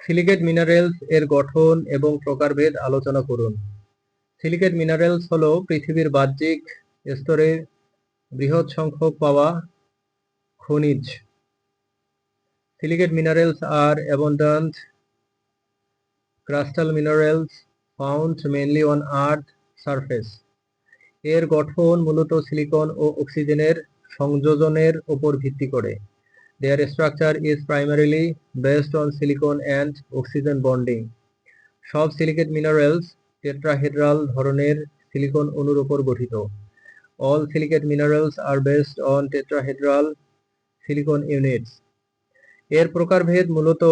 Silicate minerals এর গঠন এবং প্রকারভেদ আলোচনা করুন। সিলিকেট মিনারেলস হল পৃথিবীর বাহ্যিক স্তরে বৃহৎ সংখ্যক পাওয়া খনিজ। Silicate minerals are abundant crustal minerals found mainly on Earth surface. এর গঠন মূলত সিলিকন ও অক্সিজেনের সংযোজনের উপর ভিত্তি করে। Their structure is primarily based on silicon and oxygen bonding. সব সিলিকেট মিনারেলস টেট্রাহেড্রাল ধরনের সিলিকন অণুর উপর গঠিত। All silicate minerals are based on tetrahedral silicon units. এর প্রকারভেদ মূলত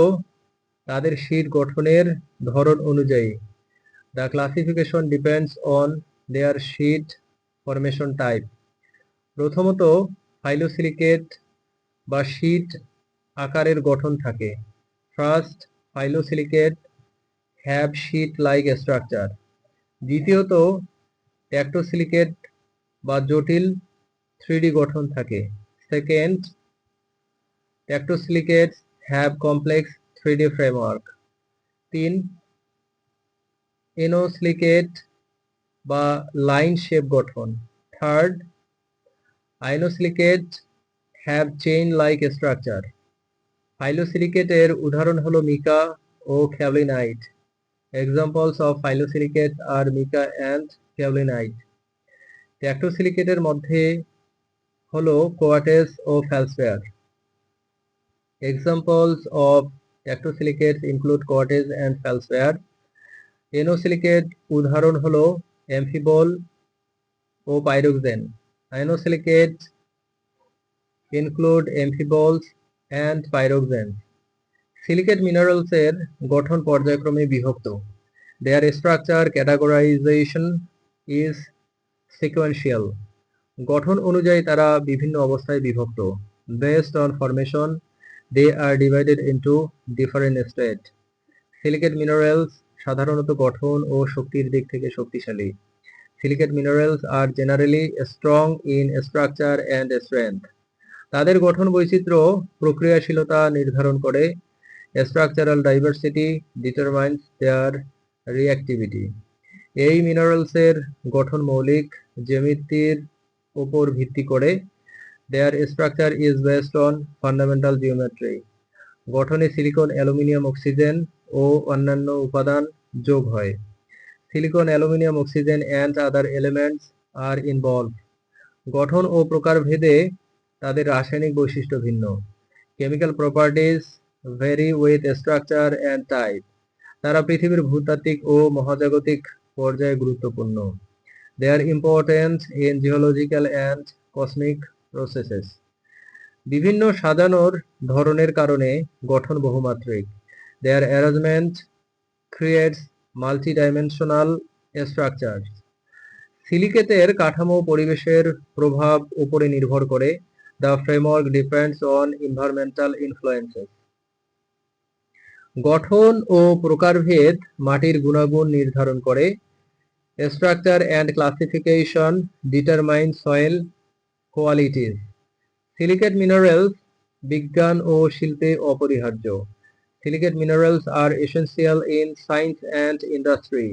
তাদের শীট গঠনের ধরন অনুযায়ী। The classification depends on their sheet formation type. প্রথমত ফাইলোসিলিকেট বা শীট আকারের গঠন থাকে। First, phyllosilicate have sheet like structure. দ্বিতীয়ত ট্যাক্টোসিলিকেট বা জটিল 3D গঠন থাকে। Second, tectosilicates have complex 3D framework. 3. Inosilicate বা লাইন শেপ গঠন। Third, inosilicate have chain like structure. ফাইলোসিলিকেটের উদাহরণ হলো মিকা ও kaolinite. Examples of phyllosilicate are mica and kaolinite. ট্যাক্টোসিলিকেটের মধ্যে হলো কোয়ার্টেজ ও ফেলসপেয়ার। Examples of tectosilicates include quartz and feldspaar. এনোসিলিকেট উদাহরণ হলো অ্যামফিবল ও পাইরোক্সেন। আইনোসিলিকেট ইনক্লুড অ্যামফিবলস অ্যান্ড পাইরোক্সেনস। সিলিকেট মিনারেলসের গঠন পর্যায়ক্রমে বিভক্ত। দেয়ার স্ট্রাকচার ক্যাটাগরাইজেশন ইজ সিকোয়েন্সিয়াল। গঠন অনুযায়ী তারা বিভিন্ন অবস্থায় বিভক্ত। Based on formation they are divided into different states. Silicate minerals সাধারণত গঠন ও শক্তির দিক থেকে শক্তিশালী। Silicate minerals are generally strong in structure and strength. তাদের গঠন বৈচিত্র্য প্রক্রিয়াশীলতা নির্ধারণ করে। Structural diversity determines their reactivity. এই মিনারেলসের গঠন মৌলিক জ্যামিতির উপর ভিত্তি করে। Their structure is based on fundamental geometry. গঠনে সিলিকন, অ্যালুমিনিয়াম, অক্সিজেন ও অন্যান্য উপাদান যোগ হয়। Silicon, aluminium, oxygen and other elements are involved. গঠন ও প্রকারভেদে তাদের রাসায়নিক বৈশিষ্ট্য ভিন্ন। Chemical properties vary with structure and type. তারা পৃথিবীর ভূতাত্ত্বিক ও মহাজাগতিক পর্যায়ে গুরুত্বপূর্ণ। They are important in geological and cosmic processes. বিভিন্ন সাজানোর ধরনের কারণে গঠন বহুমাত্রিক। Their arrangement creates multi-dimensional structures. সিলিকেটের কাঠামো পরিবেশের প্রভাব উপরে নির্ভর করে। The framework depends on environmental influences. গঠন ও প্রকারভেদ মাটির গুণাগুণ নির্ধারণ করে। Structure and classification determine soil qualities. Silicate minerals বিজ্ঞান ও শিল্পে অপরিহার্য। Silicate minerals are essential in science and industry.